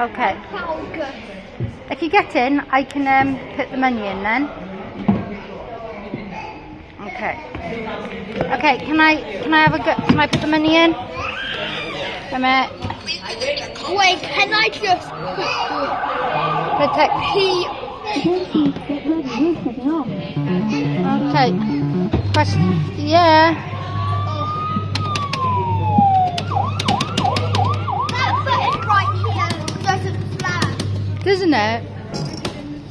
Okay. Flagas. If you get in, I can put the money in then. Okay. Okay. Can I have a go? Can I put the money in? Come here. Wait, can I just Protect. Okay. Press. Yeah. That button right here doesn't flag. Doesn't it?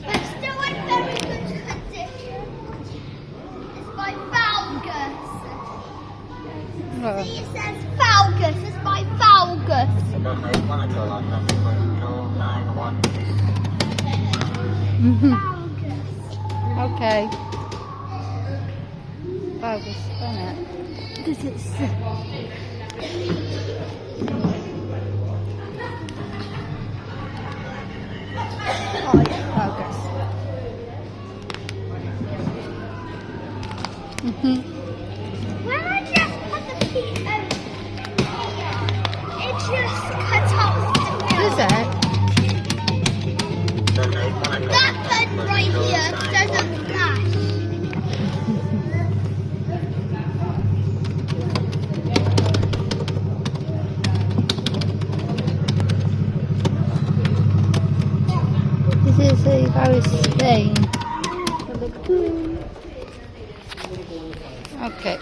But still in very good condition. It's by flagas. Oh. See, it says flagas. It's by flagas. Mhm. Flagas. Okay. Focus on it. This is. Focus. Mhm. When I just put the key in, it just cuts off the Does film. it? That button right here doesn't flash. This is a very stain. Okay.